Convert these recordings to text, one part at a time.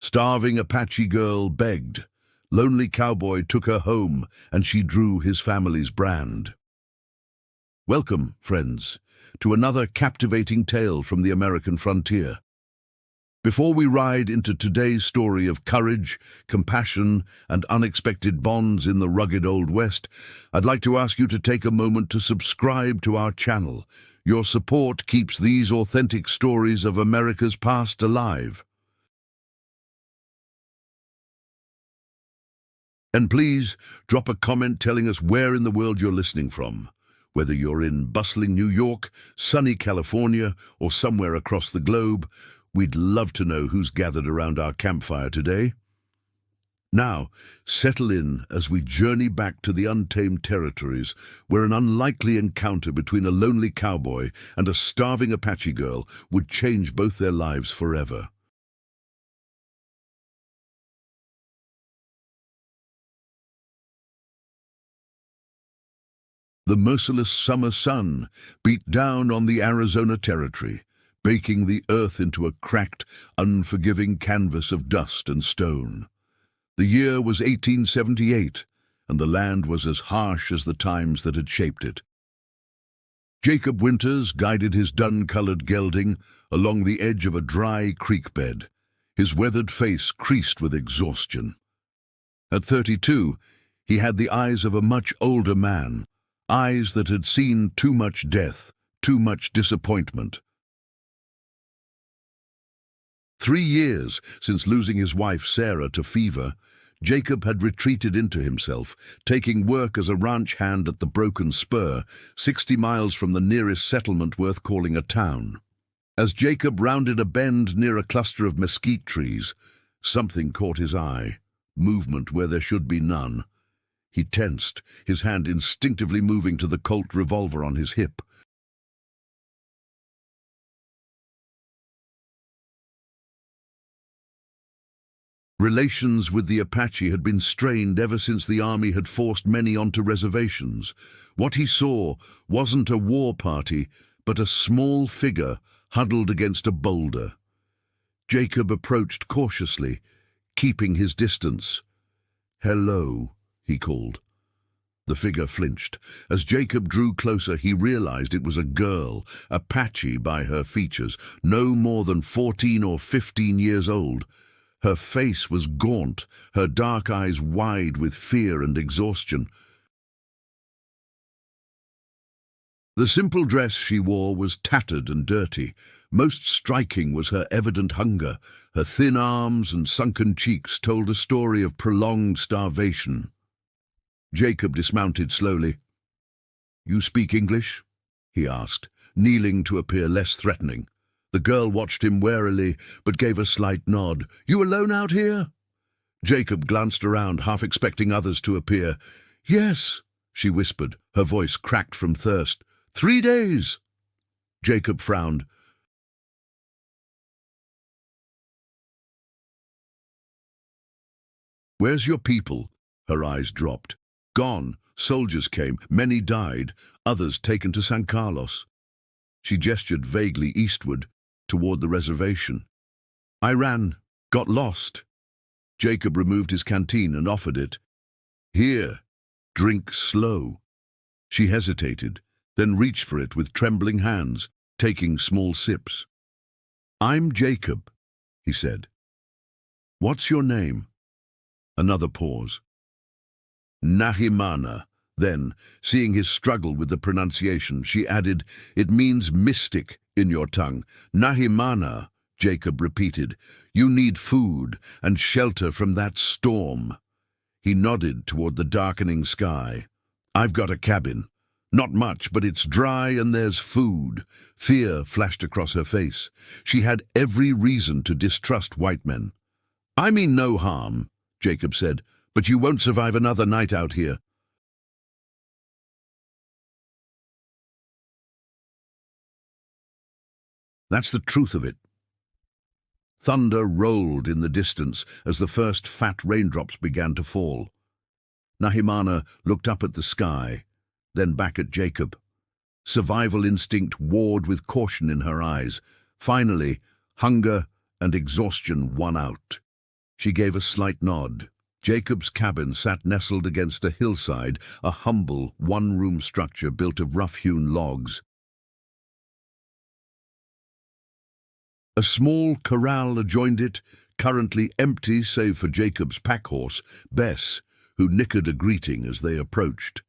Starving Apache girl begged. Lonely cowboy took her home, and she drew his family's brand. Welcome, friends, to another captivating tale from the American frontier. Before we ride into today's story of courage, compassion, and unexpected bonds in the rugged Old West, I'd like to ask you to take a moment to subscribe to our channel. Your support keeps these authentic stories of America's past alive. And please, drop a comment telling us where in the world you're listening from. Whether you're in bustling New York, sunny California, or somewhere across the globe, we'd love to know who's gathered around our campfire today. Now, settle in as we journey back to the untamed territories where an unlikely encounter between a lonely cowboy and a starving Apache girl would change both their lives forever. The merciless summer sun beat down on the Arizona territory, baking the earth into a cracked, unforgiving canvas of dust and stone. The year was 1878, and the land was as harsh as the times that had shaped it. Jacob Winters guided his dun-colored gelding along the edge of a dry creek bed, his weathered face creased with exhaustion. At 32, he had the eyes of a much older man, eyes that had seen too much death, too much disappointment. 3 years since losing his wife Sarah to fever, Jacob had retreated into himself, taking work as a ranch hand at the Broken Spur, 60 miles from the nearest settlement worth calling a town. As Jacob rounded a bend near a cluster of mesquite trees, something caught his eye, movement where there should be none. He tensed, his hand instinctively moving to the Colt revolver on his hip. Relations with the Apache had been strained ever since the army had forced many onto reservations. What he saw wasn't a war party, but a small figure huddled against a boulder. Jacob approached cautiously, keeping his distance. "Hello," he called. The figure flinched. As Jacob drew closer, he realized it was a girl, Apache by her features, no more than 14 or 15 years old. Her face was gaunt, her dark eyes wide with fear and exhaustion. The simple dress she wore was tattered and dirty. Most striking was her evident hunger. Her thin arms and sunken cheeks told a story of prolonged starvation. Jacob dismounted slowly. "You speak English?" he asked, kneeling to appear less threatening. The girl watched him warily, but gave a slight nod. "You alone out here?" Jacob glanced around, half expecting others to appear. "Yes," she whispered, her voice cracked from thirst. 3 days." Jacob frowned. "Where's your people?" Her eyes dropped. "Gone. Soldiers came. Many died. Others taken to San Carlos." She gestured vaguely eastward, toward the reservation. "I ran. Got lost." Jacob removed his canteen and offered it. "Here. Drink slow." She hesitated, then reached for it with trembling hands, taking small sips. "I'm Jacob," he said. "What's your name?" Another pause. "Nahimana." Then, seeing his struggle with the pronunciation, she added, "It means mystic in your tongue." "Nahimana," Jacob repeated. "You need food and shelter from that storm." He nodded toward the darkening sky. "I've got a cabin. Not much, but it's dry and there's food." Fear flashed across her face. She had every reason to distrust white men. "I mean no harm," Jacob said, "but you won't survive another night out here." That's the truth of it. Thunder rolled in the distance as the first fat raindrops began to fall. Nahimana looked up at the sky, then back at Jacob. Survival instinct warred with caution in her eyes. Finally, hunger and exhaustion won out. She gave a slight nod. Jacob's cabin sat nestled against a hillside, a humble, one-room structure built of rough-hewn logs. A small corral adjoined it, currently empty save for Jacob's packhorse, Bess, who nickered a greeting as they approached.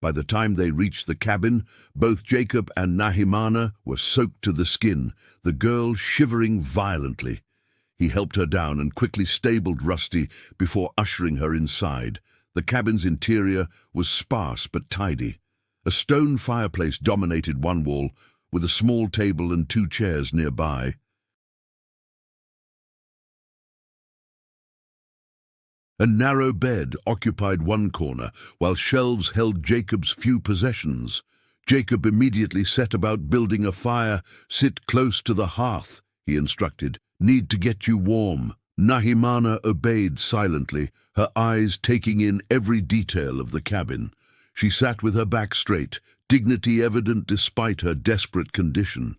By the time they reached the cabin, both Jacob and Nahimana were soaked to the skin, the girl shivering violently. He helped her down and quickly stabled Rusty before ushering her inside. The cabin's interior was sparse but tidy. A stone fireplace dominated one wall, with a small table and 2 chairs nearby. A narrow bed occupied one corner, while shelves held Jacob's few possessions. Jacob immediately set about building a fire. "Sit close to the hearth," he instructed. "Need to get you warm." Nahimana obeyed silently, her eyes taking in every detail of the cabin. She sat with her back straight, dignity evident despite her desperate condition.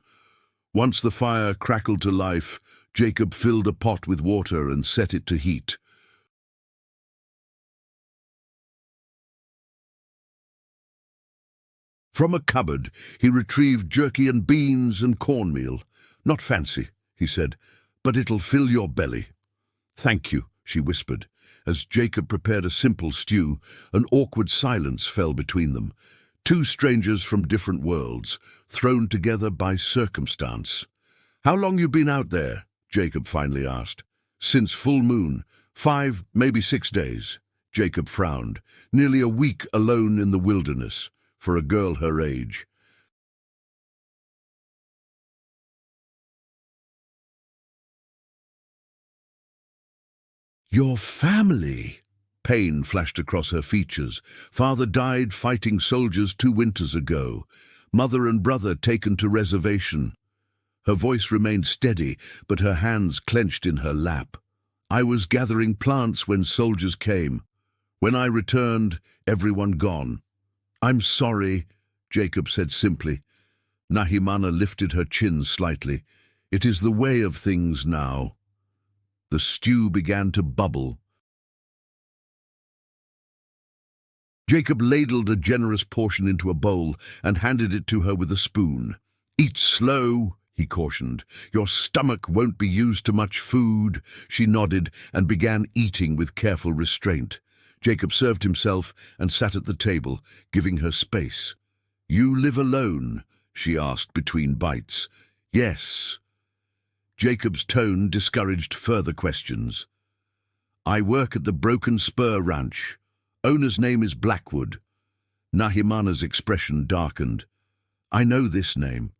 Once the fire crackled to life, Jacob filled a pot with water and set it to heat. From a cupboard, he retrieved jerky and beans and cornmeal. "Not fancy," he said, "but it'll fill your belly." "Thank you," she whispered. As Jacob prepared a simple stew, an awkward silence fell between them. 2 strangers from different worlds, thrown together by circumstance. "How long you been out there?" Jacob finally asked. "Since full moon. 5, maybe 6 days." Jacob frowned. "Nearly a week alone in the wilderness, for a girl her age." "Your family!" Pain flashed across her features. "Father died fighting soldiers 2 winters ago. Mother and brother taken to reservation." Her voice remained steady, but her hands clenched in her lap. "I was gathering plants when soldiers came. When I returned, everyone gone." "I'm sorry," Jacob said simply. Nahimana lifted her chin slightly. "It is the way of things now." The stew began to bubble. Jacob ladled a generous portion into a bowl and handed it to her with a spoon. "Eat slow," he cautioned. "Your stomach won't be used to much food." She nodded and began eating with careful restraint. Jacob served himself and sat at the table, giving her space. "You live alone?" she asked between bites. "Yes." Jacob's tone discouraged further questions. "I work at the Broken Spur Ranch. Owner's name is Blackwood." Nahimana's expression darkened. "I know this name."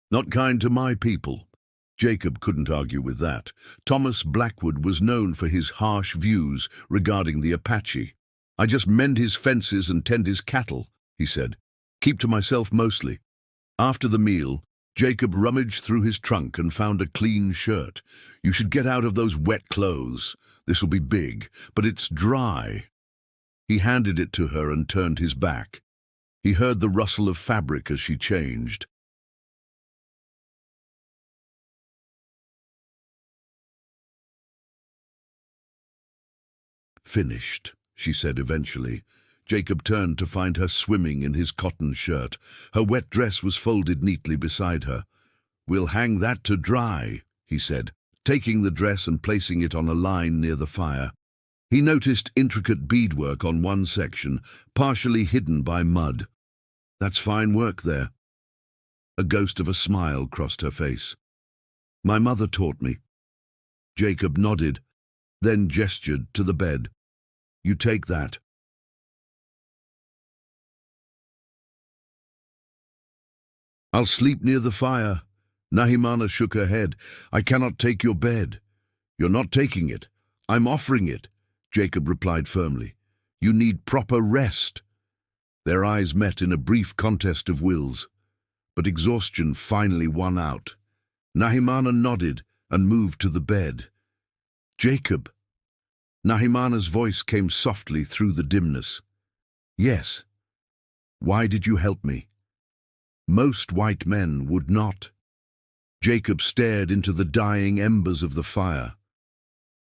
"Not kind to my people." Jacob couldn't argue with that. Thomas Blackwood was known for his harsh views regarding the Apache. "I just mend his fences and tend his cattle," he said. "Keep to myself mostly." After the meal, Jacob rummaged through his trunk and found a clean shirt. "You should get out of those wet clothes. This'll be big, but it's dry." He handed it to her and turned his back. He heard the rustle of fabric as she changed. "Finished," she said eventually. Jacob turned to find her swimming in his cotton shirt. Her wet dress was folded neatly beside her. "We'll hang that to dry," he said, taking the dress and placing it on a line near the fire. He noticed intricate beadwork on one section, partially hidden by mud. "That's fine work there." A ghost of a smile crossed her face. "My mother taught me." Jacob nodded, then gestured to the bed. "You take that." "I'll sleep near the fire." Nahimana shook her head. "I cannot take your bed." "You're not taking it. I'm offering it," Jacob replied firmly. "You need proper rest." Their eyes met in a brief contest of wills, but exhaustion finally won out. Nahimana nodded and moved to the bed. "Jacob." Nahimana's voice came softly through the dimness. "Yes." "Why did you help me?" "Most white men would not." Jacob stared into the dying embers of the fire.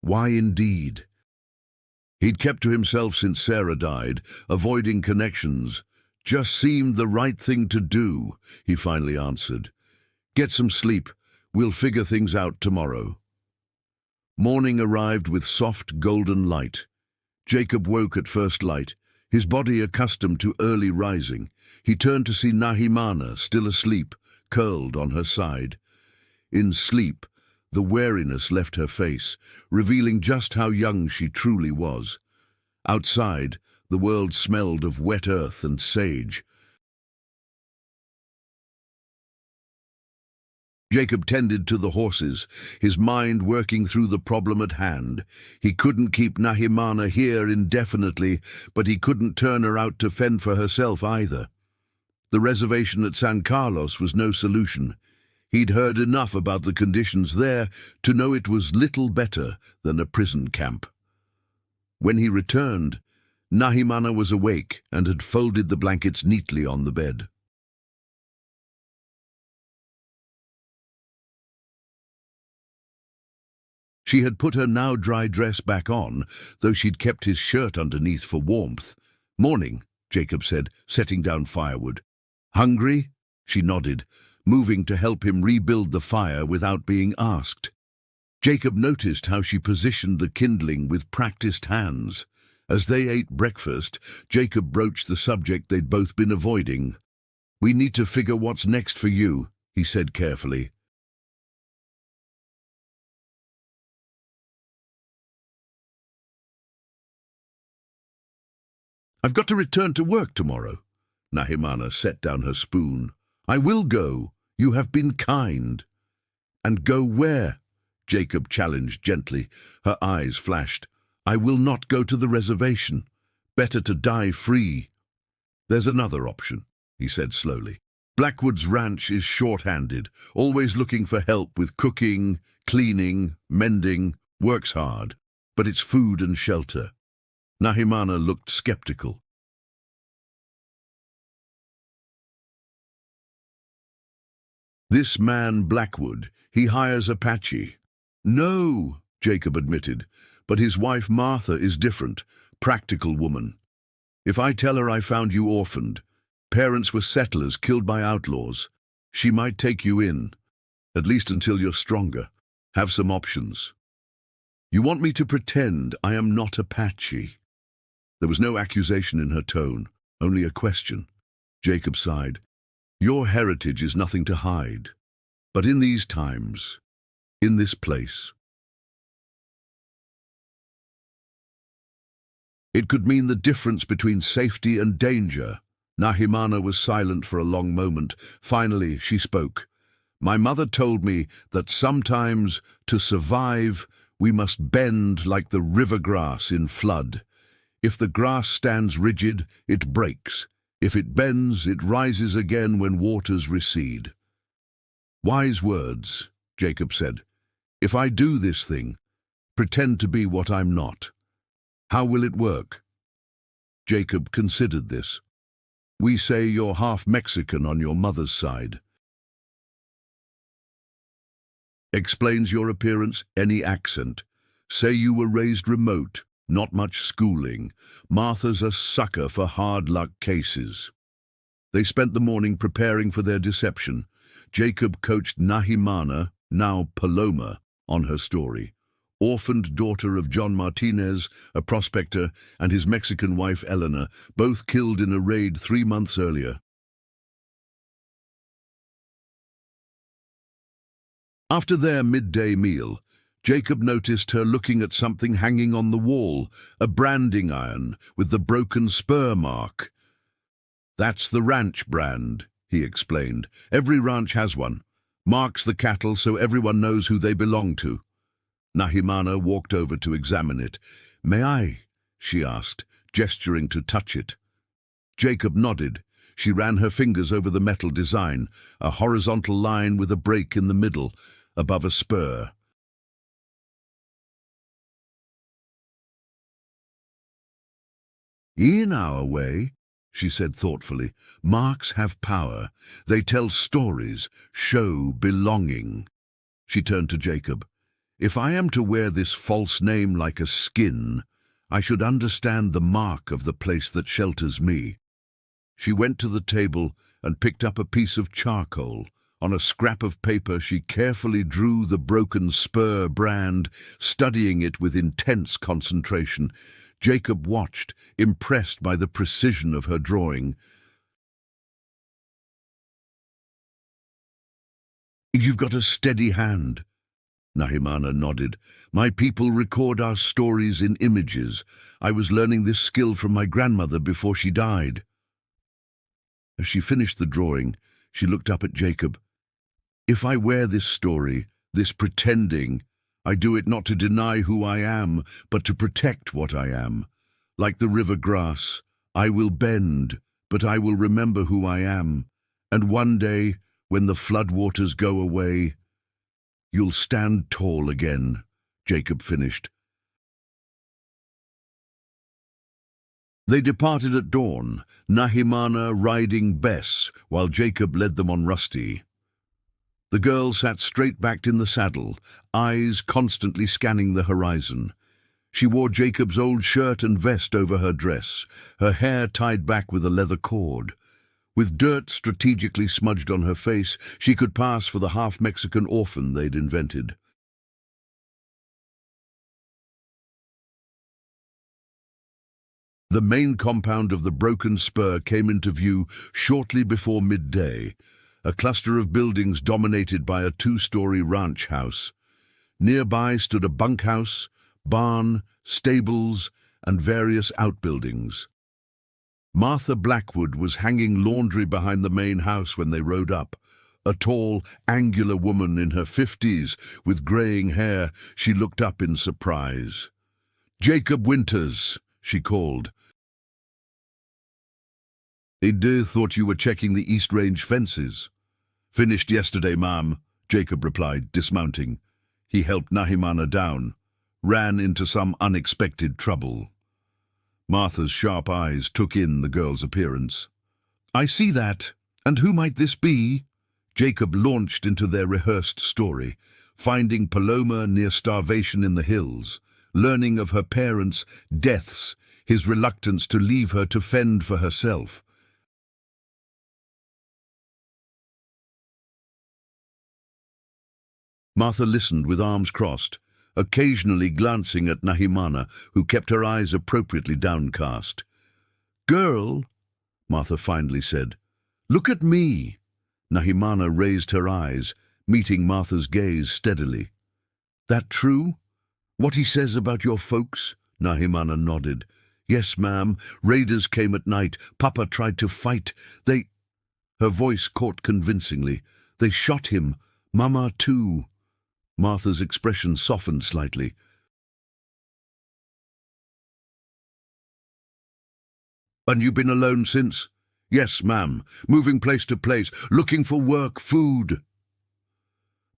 Why indeed? He'd kept to himself since Sarah died, avoiding connections. Just seemed the right thing to do, he finally answered. Get some sleep. We'll figure things out tomorrow. Morning arrived with soft golden light. Jacob woke at first light, his body accustomed to early rising. He turned to see Nahimana, still asleep, curled on her side. In sleep, the wariness left her face, revealing just how young she truly was. Outside, the world smelled of wet earth and sage. Jacob tended to the horses, his mind working through the problem at hand. He couldn't keep Nahimana here indefinitely, but he couldn't turn her out to fend for herself either. The reservation at San Carlos was no solution. He'd heard enough about the conditions there to know it was little better than a prison camp. When he returned, Nahimana was awake and had folded the blankets neatly on the bed. She had put her now dry dress back on, though she'd kept his shirt underneath for warmth. "Morning," Jacob said, setting down firewood. "Hungry?" She nodded, moving to help him rebuild the fire without being asked. Jacob noticed how she positioned the kindling with practiced hands. As they ate breakfast, Jacob broached the subject they'd both been avoiding. "We need to figure what's next for you," he said carefully. "I've got to return to work tomorrow." Nahimana set down her spoon. "I will go. You have been kind." "And go where?" Jacob challenged gently. Her eyes flashed. "I will not go to the reservation. Better to die free." "There's another option," he said slowly. "Blackwood's ranch is short-handed, always looking for help with cooking, cleaning, mending, works hard, but it's food and shelter." Nahimana looked skeptical. "This man Blackwood, he hires Apache." "No," Jacob admitted, "but his wife Martha is different, practical woman. If I tell her I found you orphaned, parents were settlers killed by outlaws, she might take you in, at least until you're stronger, have some options." "You want me to pretend I am not Apache?" There was no accusation in her tone, only a question. Jacob sighed. "Your heritage is nothing to hide. But in these times, in this place, it could mean the difference between safety and danger." Nahimana was silent for a long moment. Finally, she spoke. "My mother told me that sometimes, to survive, we must bend like the river grass in flood. If the grass stands rigid, it breaks. If it bends, it rises again when waters recede." "Wise words," Jacob said. "If I do this thing, pretend to be what I'm not, how will it work?" Jacob considered this. "We say you're half Mexican on your mother's side. Explains your appearance, any accent. Say you were raised remote, not much schooling. Martha's a sucker for hard luck cases." They spent the morning preparing for their deception. Jacob coached Nahimana, now Paloma, on her story. Orphaned daughter of John Martinez, a prospector, and his Mexican wife Elena, both killed in a raid 3 months earlier. After their midday meal, Jacob noticed her looking at something hanging on the wall, a branding iron with the broken spur mark. "That's the ranch brand," he explained. "Every ranch has one. Marks the cattle so everyone knows who they belong to." Nahimana walked over to examine it. "May I?" she asked, gesturing to touch it. Jacob nodded. She ran her fingers over the metal design, a horizontal line with a break in the middle, above a spur. "In our way," she said thoughtfully. Marks have power. They tell stories, show belonging. She turned to Jacob. If I am to wear this false name like a skin, I should understand the mark of the place that shelters me. She went to the table and picked up a piece of charcoal. On a scrap of paper she carefully drew the broken spur brand, studying it with intense concentration. Jacob watched, impressed by the precision of her drawing. You've got a steady hand. Nahimana nodded. My people record our stories in images. I was learning this skill from my grandmother before she died. As she finished the drawing, she looked up at Jacob. If I wear this story, this pretending, I do it not to deny who I am, but to protect what I am. Like the river grass, I will bend, but I will remember who I am. And one day, when the floodwaters go away, you'll stand tall again, Jacob finished. They departed at dawn, Nahimana riding Bess, while Jacob led them on Rusty. The girl sat straight-backed in the saddle, eyes constantly scanning the horizon. She wore Jacob's old shirt and vest over her dress, her hair tied back with a leather cord. With dirt strategically smudged on her face, she could pass for the half-Mexican orphan they'd invented. The main compound of the Broken Spur came into view shortly before midday, a cluster of buildings dominated by a two-story ranch house. Nearby stood a bunkhouse, barn, stables, and various outbuildings. Martha Blackwood was hanging laundry behind the main house when they rode up. A tall, angular woman in her 50s, with greying hair, she looked up in surprise. "Jacob Winters," she called. "I thought you were checking the East Range fences." "Finished yesterday, ma'am," Jacob replied, dismounting. He helped Nahimana down, ran into some unexpected trouble. Martha's sharp eyes took in the girl's appearance. "I see that. And who might this be?" Jacob launched into their rehearsed story, finding Paloma near starvation in the hills, learning of her parents' deaths, his reluctance to leave her to fend for herself. Martha listened with arms crossed, occasionally glancing at Nahimana, who kept her eyes appropriately downcast. "Girl," Martha finally said, "look at me." Nahimana raised her eyes, meeting Martha's gaze steadily. "That true? What he says about your folks?" Nahimana nodded. "Yes, ma'am. Raiders came at night. Papa tried to fight. Her voice caught convincingly. "They shot him. Mama, too." Martha's expression softened slightly. "And you've been alone since?" "Yes, ma'am. Moving place to place, looking for work, food."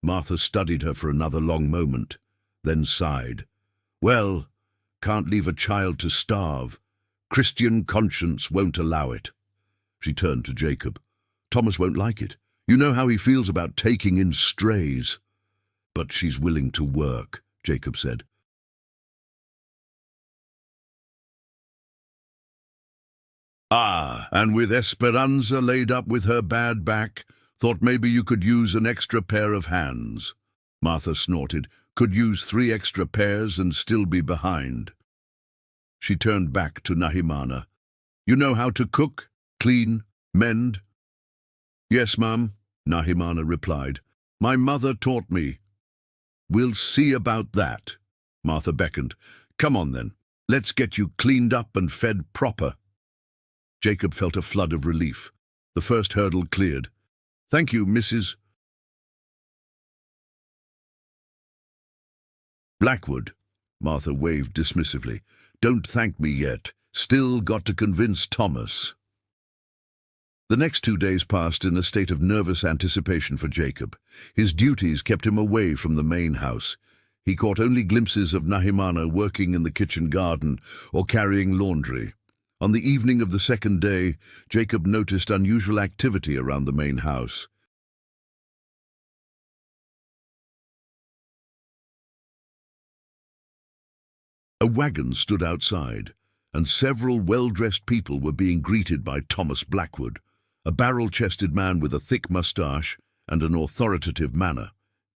Martha studied her for another long moment, then sighed. "Well, can't leave a child to starve. Christian conscience won't allow it." She turned to Jacob. "Thomas won't like it. You know how he feels about taking in strays." "But she's willing to work," Jacob said. "Ah, and with Esperanza laid up with her bad back, thought maybe you could use an extra pair of hands." Martha snorted. "Could use 3 extra pairs and still be behind." She turned back to Nahimana. "You know how to cook, clean, mend?" "Yes, ma'am," Nahimana replied. "My mother taught me." "We'll see about that." Martha beckoned. "Come on then, let's get you cleaned up and fed proper." Jacob felt a flood of relief. The first hurdle cleared. "Thank you, Mrs. Blackwood." Martha waved dismissively. "Don't thank me yet. Still got to convince Thomas." The next 2 days passed in a state of nervous anticipation for Jacob. His duties kept him away from the main house. He caught only glimpses of Nahimana working in the kitchen garden or carrying laundry. On the evening of the second day, Jacob noticed unusual activity around the main house. A wagon stood outside, and several well-dressed people were being greeted by Thomas Blackwood, a barrel-chested man with a thick moustache and an authoritative manner.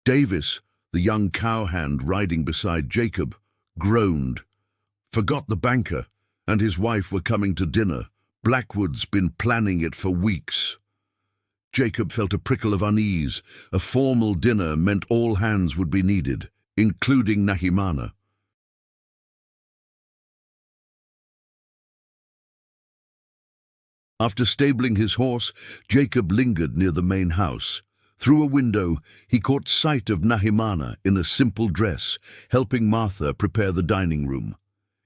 Davis, the young cowhand riding beside Jacob, groaned. Forgot the banker and his wife were coming to dinner. Blackwood's been planning it for weeks. Jacob felt a prickle of unease. A formal dinner meant all hands would be needed, including Nahimana. After stabling his horse, Jacob lingered near the main house. Through a window, he caught sight of Nahimana in a simple dress, helping Martha prepare the dining room.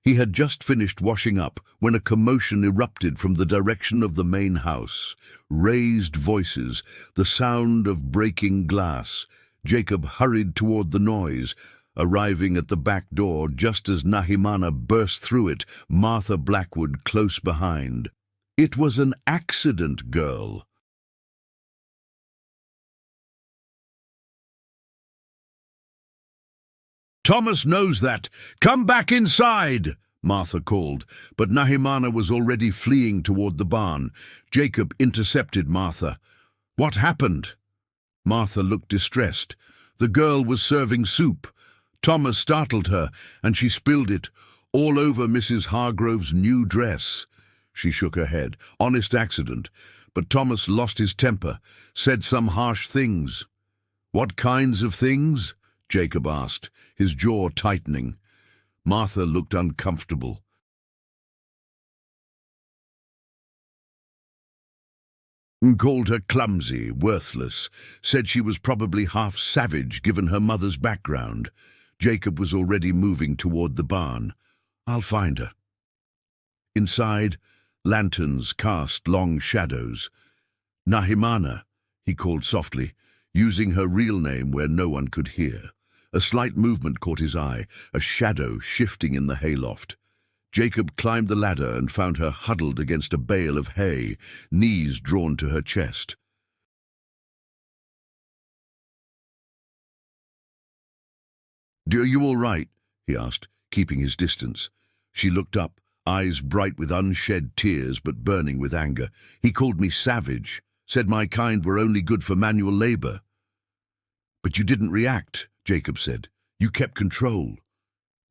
He had just finished washing up when a commotion erupted from the direction of the main house. Raised voices, the sound of breaking glass. Jacob hurried toward the noise, arriving at the back door just as Nahimana burst through it, Martha Blackwood close behind. It was an accident, girl. Thomas knows that. Come back inside, Martha called, but Nahimana was already fleeing toward the barn. Jacob intercepted Martha. What happened? Martha looked distressed. The girl was serving soup. Thomas startled her, and she spilled it all over Mrs. Hargrove's new dress. She shook her head. Honest accident. But Thomas lost his temper, said some harsh things. What kinds of things? Jacob asked, his jaw tightening. Martha looked uncomfortable. Called her clumsy, worthless, said she was probably half savage given her mother's background. Jacob was already moving toward the barn. I'll find her. Inside, lanterns cast long shadows. Nahimana, he called softly, using her real name where no one could hear. A slight movement caught his eye, a shadow shifting in the hayloft. Jacob climbed the ladder and found her huddled against a bale of hay, knees drawn to her chest. "Are you all right?" he asked, keeping his distance. She looked up, eyes bright with unshed tears but burning with anger. He called me savage, said my kind were only good for manual labor. But you didn't react, Jacob said. You kept control.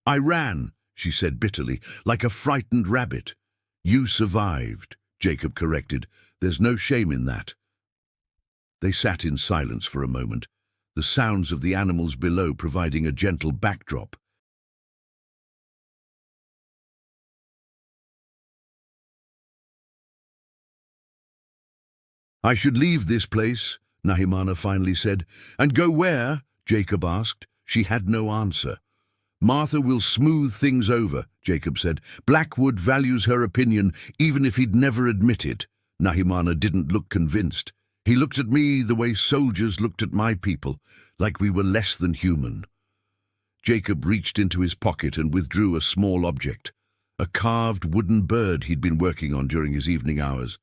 I ran, she said bitterly, like a frightened rabbit. You survived, Jacob corrected. There's no shame in that. They sat in silence for a moment, the sounds of the animals below providing a gentle backdrop. I should leave this place, Nahimana finally said. And go where? Jacob asked. She had no answer. Martha will smooth things over, Jacob said. Blackwood values her opinion, even if he'd never admit it. Nahimana didn't look convinced. He looked at me the way soldiers looked at my people, like we were less than human. Jacob reached into his pocket and withdrew a small object, a carved wooden bird he'd been working on during his evening hours.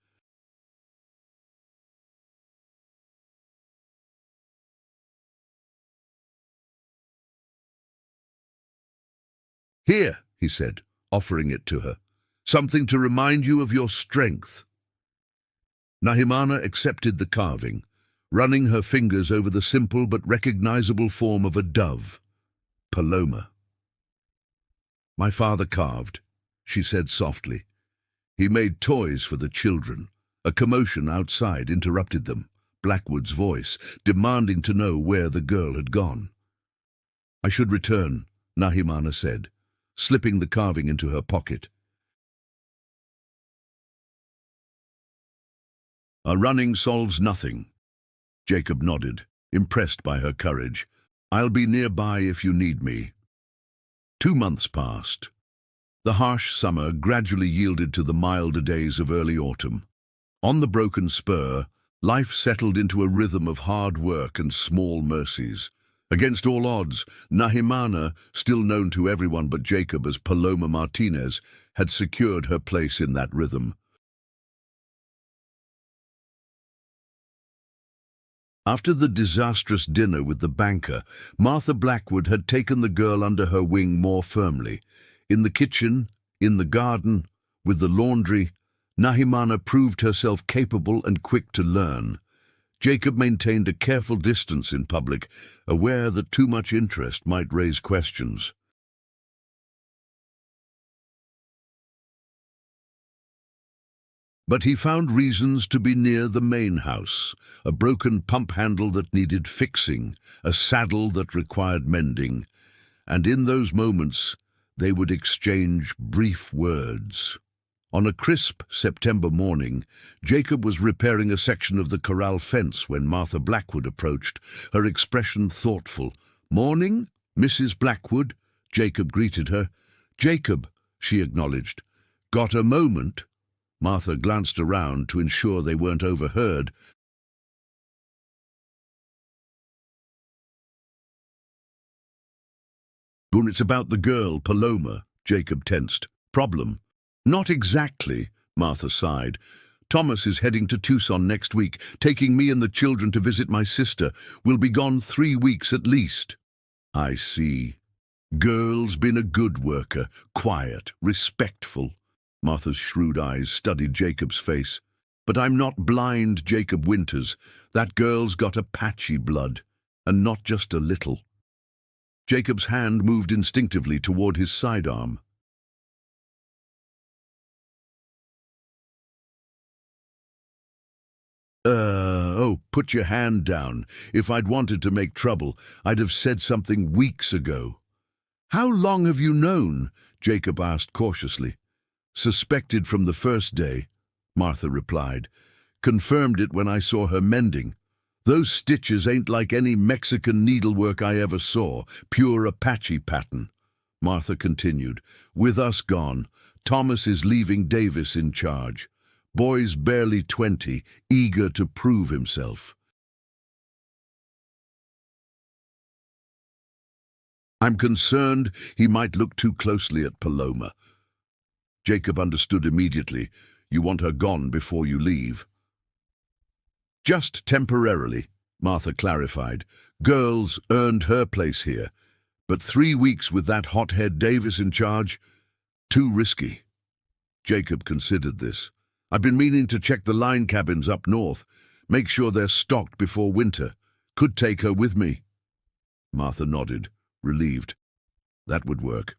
Here, he said, offering it to her. Something to remind you of your strength. Nahimana accepted the carving, running her fingers over the simple but recognizable form of a dove. Paloma. My father carved, she said softly. He made toys for the children. A commotion outside interrupted them, Blackwood's voice, demanding to know where the girl had gone. I should return, Nahimana said, slipping the carving into her pocket. Our running solves nothing. Jacob nodded, impressed by her courage. I'll be nearby if you need me. 2 months passed. The harsh summer gradually yielded to the milder days of early autumn. On the broken spur, life settled into a rhythm of hard work and small mercies. Against all odds, Nahimana, still known to everyone but Jacob as Paloma Martinez, had secured her place in that rhythm. After the disastrous dinner with the banker, Martha Blackwood had taken the girl under her wing more firmly. In the kitchen, in the garden, with the laundry, Nahimana proved herself capable and quick to learn. Jacob maintained a careful distance in public, aware that too much interest might raise questions. But he found reasons to be near the main house, a broken pump handle that needed fixing, a saddle that required mending, and in those moments they would exchange brief words. On a crisp September morning, Jacob was repairing a section of the corral fence when Martha Blackwood approached, her expression thoughtful. "Morning, Mrs. Blackwood," Jacob greeted her. "Jacob," she acknowledged. "Got a moment?" Martha glanced around to ensure they weren't overheard. "It's about the girl, Paloma," Jacob tensed. "Problem?" "Not exactly," Martha sighed. "Thomas is heading to Tucson next week, taking me and the children to visit my sister. We'll be gone 3 weeks at least." "I see. Girl's been a good worker, quiet, respectful." Martha's shrewd eyes studied Jacob's face. "But I'm not blind, Jacob Winters. That girl's got Apache blood, and not just a little." Jacob's hand moved instinctively toward his sidearm. Put your hand down. If I'd wanted to make trouble, I'd have said something weeks ago." "How long have you known?" Jacob asked cautiously. "Suspected from the first day," Martha replied. "Confirmed it when I saw her mending. Those stitches ain't like any Mexican needlework I ever saw, pure Apache pattern." Martha continued, "With us gone, Thomas is leaving Davis in charge. Boy's barely 20, eager to prove himself." "I'm concerned he might look too closely at Paloma." Jacob understood immediately. "You want her gone before you leave?" "Just temporarily," Martha clarified. "Girl's earned her place here, but 3 weeks with that hothead Davis in charge, too risky." Jacob considered this. "I've been meaning to check the line cabins up north, make sure they're stocked before winter. Could take her with me." Martha nodded, relieved. That would work.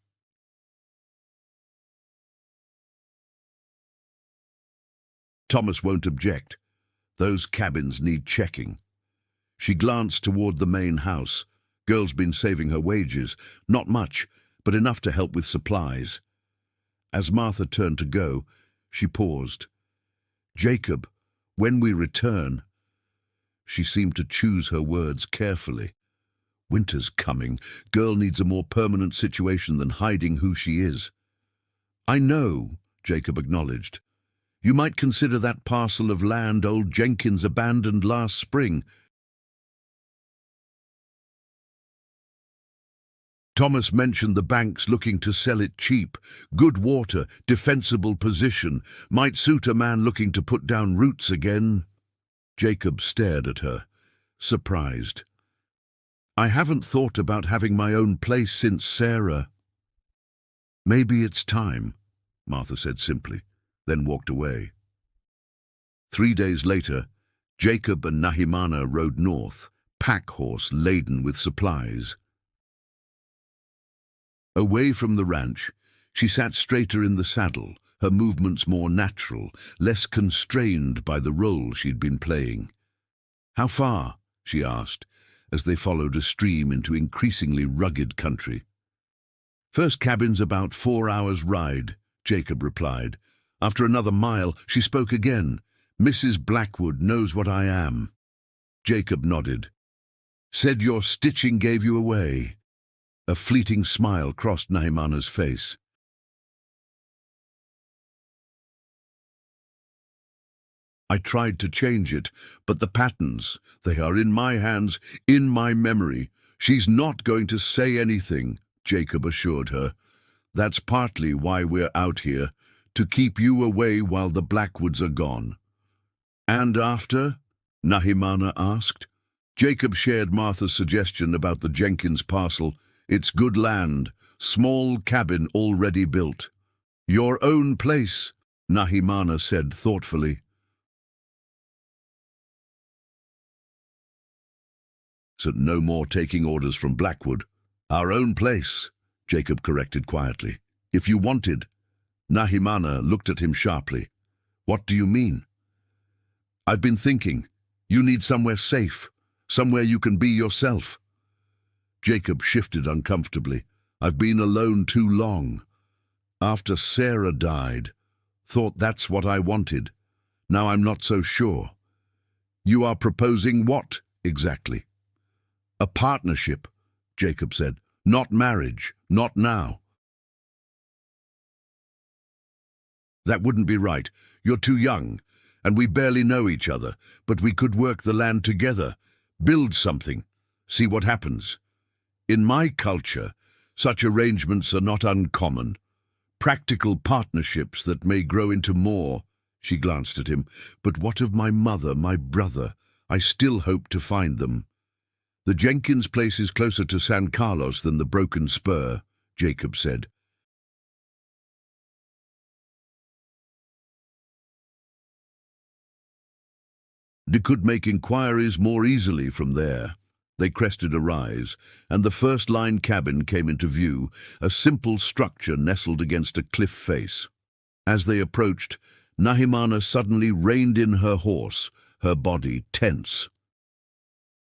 "Thomas won't object. Those cabins need checking." She glanced toward the main house. Girl's been saving her wages. Not much, but enough to help with supplies. As Martha turned to go, she paused. "Jacob, when we return—" She seemed to choose her words carefully. "Winter's coming. Girl needs a more permanent situation than hiding who she is." "I know," Jacob acknowledged. "You might consider that parcel of land old Jenkins abandoned last spring. Thomas mentioned the banks looking to sell it cheap. Good water, defensible position, might suit a man looking to put down roots again." Jacob stared at her, surprised. "I haven't thought about having my own place since Sarah." "Maybe it's time," Martha said simply, then walked away. 3 days later, Jacob and Nahimana rode north, pack-horse laden with supplies. Away from the ranch, she sat straighter in the saddle, her movements more natural, less constrained by the role she'd been playing. "How far?" she asked, as they followed a stream into increasingly rugged country. "First cabin's about 4 hours' ride," Jacob replied. After another mile, she spoke again. "Mrs. Blackwood knows what I am." Jacob nodded. "Said your stitching gave you away." A fleeting smile crossed Nahimana's face. "I tried to change it, but the patterns, they are in my hands, in my memory. She's not going to say anything, Jacob assured her. That's partly why we're out here, to keep you away while the Blackwoods are gone. And after? Nahimana asked. Jacob shared Martha's suggestion about the Jenkins parcel. It's good land, small cabin already built. Your own place, Nahimana said thoughtfully. So no more taking orders from Blackwood. Our own place, Jacob corrected quietly. If you wanted. Nahimana looked at him sharply. What do you mean? I've been thinking. You need somewhere safe, somewhere you can be yourself. Jacob shifted uncomfortably. I've been alone too long. After Sarah died, thought that's what I wanted. Now I'm not so sure. You are proposing what, exactly? A partnership, Jacob said. Not marriage, not now. That wouldn't be right. You're too young, and we barely know each other, but we could work the land together, build something, see what happens. In my culture, such arrangements are not uncommon. Practical partnerships that may grow into more. She glanced at him. But what of my mother, my brother? I still hope to find them. The Jenkins place is closer to San Carlos than the Broken Spur, Jacob said. They could make inquiries more easily from there. They crested a rise, and the first-line cabin came into view, a simple structure nestled against a cliff face. As they approached, Nahimana suddenly reined in her horse, her body tense.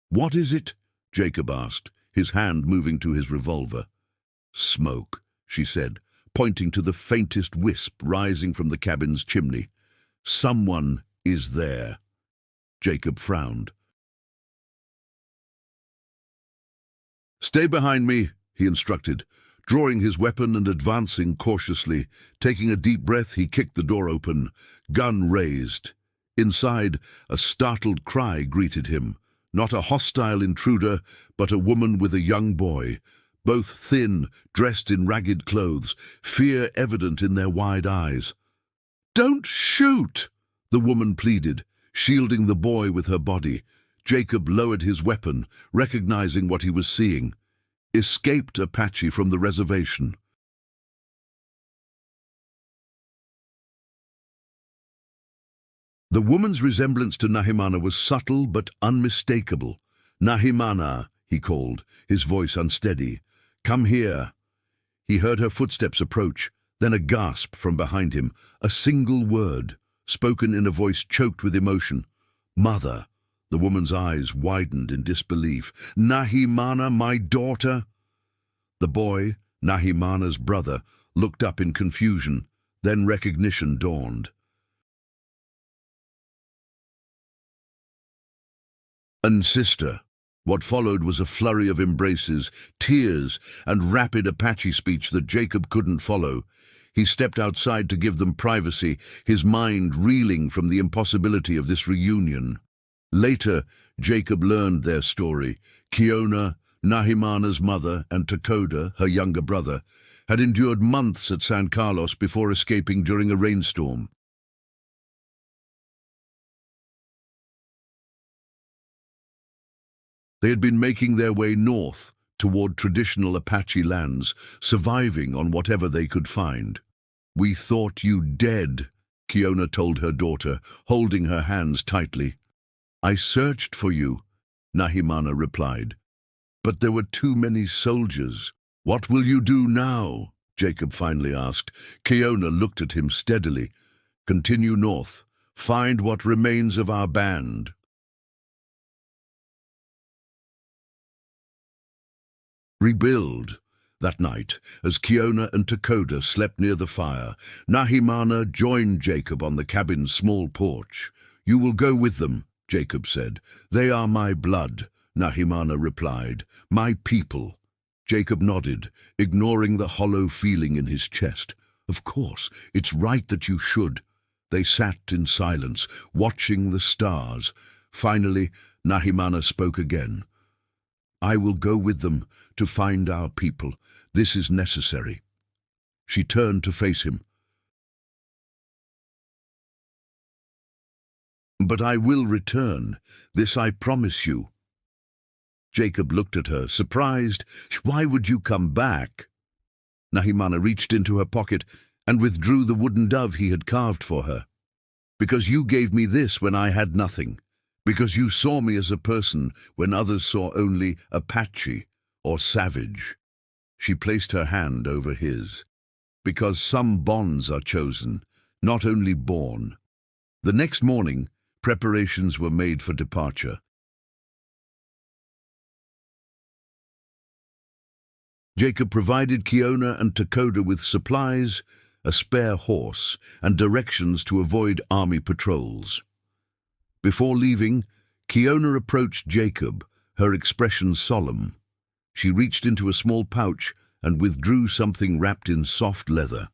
What is it? Jacob asked, his hand moving to his revolver. Smoke, she said, pointing to the faintest wisp rising from the cabin's chimney. Someone is there. Jacob frowned. Stay behind me, he instructed, drawing his weapon and advancing cautiously. Taking a deep breath, he kicked the door open, gun raised. Inside, a startled cry greeted him. Not a hostile intruder, but a woman with a young boy, both thin, dressed in ragged clothes, fear evident in their wide eyes. Don't shoot, the woman pleaded, shielding the boy with her body. Jacob lowered his weapon, recognizing what he was seeing. Escaped Apache from the reservation. The woman's resemblance to Nahimana was subtle but unmistakable. Nahimana, he called, his voice unsteady. Come here. He heard her footsteps approach, then a gasp from behind him, a single word, spoken in a voice choked with emotion. Mother. The woman's eyes widened in disbelief. Nahimana, my daughter? The boy, Nahimana's brother, looked up in confusion. Then recognition dawned. And sister. What followed was a flurry of embraces, tears, and rapid Apache speech that Jacob couldn't follow. He stepped outside to give them privacy, his mind reeling from the impossibility of this reunion. Later, Jacob learned their story. Kiona, Nahimana's mother, and Takoda, her younger brother, had endured months at San Carlos before escaping during a rainstorm. They had been making their way north toward traditional Apache lands, surviving on whatever they could find. We thought you dead, Kiona told her daughter, holding her hands tightly. I searched for you, Nahimana replied. But there were too many soldiers. What will you do now? Jacob finally asked. Kiona looked at him steadily. Continue north. Find what remains of our band. Rebuild. That night, as Kiona and Takoda slept near the fire, Nahimana joined Jacob on the cabin's small porch. You will go with them, Jacob said. They are my blood, Nahimana replied. My people. Jacob nodded, ignoring the hollow feeling in his chest. Of course, it's right that you should. They sat in silence, watching the stars. Finally, Nahimana spoke again. I will go with them to find our people. This is necessary." She turned to face him. "But I will return. This I promise you." Jacob looked at her, surprised. "Why would you come back?" Nahimana reached into her pocket and withdrew the wooden dove he had carved for her. "Because you gave me this when I had nothing. Because you saw me as a person when others saw only Apache or savage." She placed her hand over his. "Because some bonds are chosen, not only born." The next morning, preparations were made for departure. Jacob provided Kiona and Takoda with supplies, a spare horse, and directions to avoid army patrols. Before leaving, Kiona approached Jacob, her expression solemn. She reached into a small pouch and withdrew something wrapped in soft leather.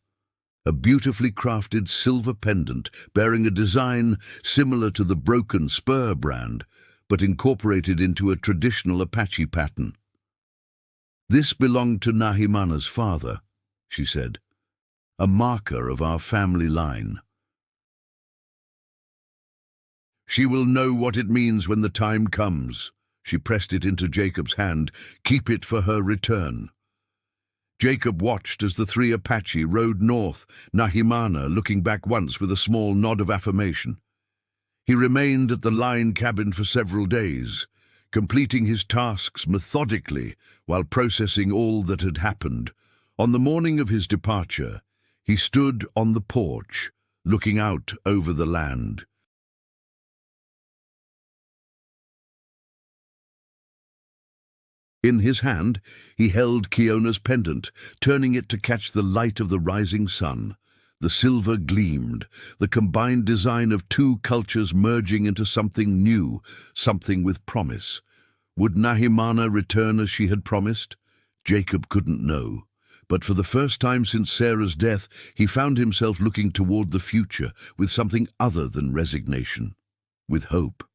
A beautifully crafted silver pendant bearing a design similar to the broken spur brand, but incorporated into a traditional Apache pattern. "This belonged to Nahimana's father," she said, "a marker of our family line. She will know what it means when the time comes." She pressed it into Jacob's hand. "Keep it for her return." Jacob watched as the three Apache rode north, Nahimana looking back once with a small nod of affirmation. He remained at the line cabin for several days, completing his tasks methodically while processing all that had happened. On the morning of his departure, he stood on the porch, looking out over the land. In his hand, he held Kiona's pendant, turning it to catch the light of the rising sun. The silver gleamed, the combined design of two cultures merging into something new, something with promise. Would Nahimana return as she had promised? Jacob couldn't know. But for the first time since Sarah's death, he found himself looking toward the future with something other than resignation, with hope.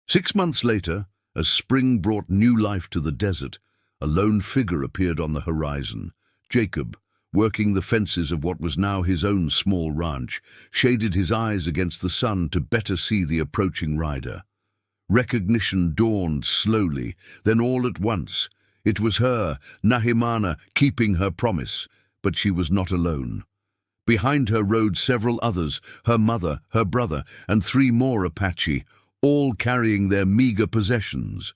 Six months later, as spring brought new life to the desert, a lone figure appeared on the horizon. Jacob, working the fences of what was now his own small ranch, shaded his eyes against the sun to better see the approaching rider. Recognition dawned slowly, then all at once. It was her, Nahimana, keeping her promise, but she was not alone. Behind her rode several others, her mother, her brother, and three more Apache, all carrying their meager possessions.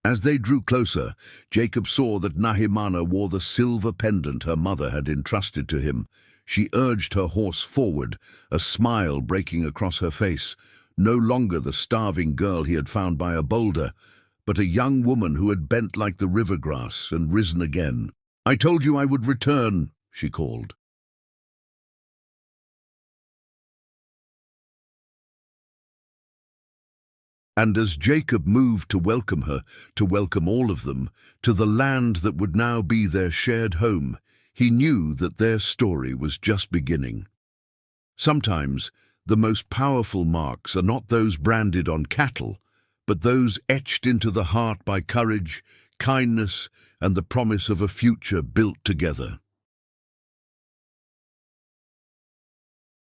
As they drew closer, Jacob saw that Nahimana wore the silver pendant her mother had entrusted to him. She urged her horse forward, a smile breaking across her face. No longer the starving girl he had found by a boulder, but a young woman who had bent like the river grass and risen again. "I told you I would return," she called. And as Jacob moved to welcome her, to welcome all of them, to the land that would now be their shared home, he knew that their story was just beginning. Sometimes, the most powerful marks are not those branded on cattle, but those etched into the heart by courage, kindness, and the promise of a future built together.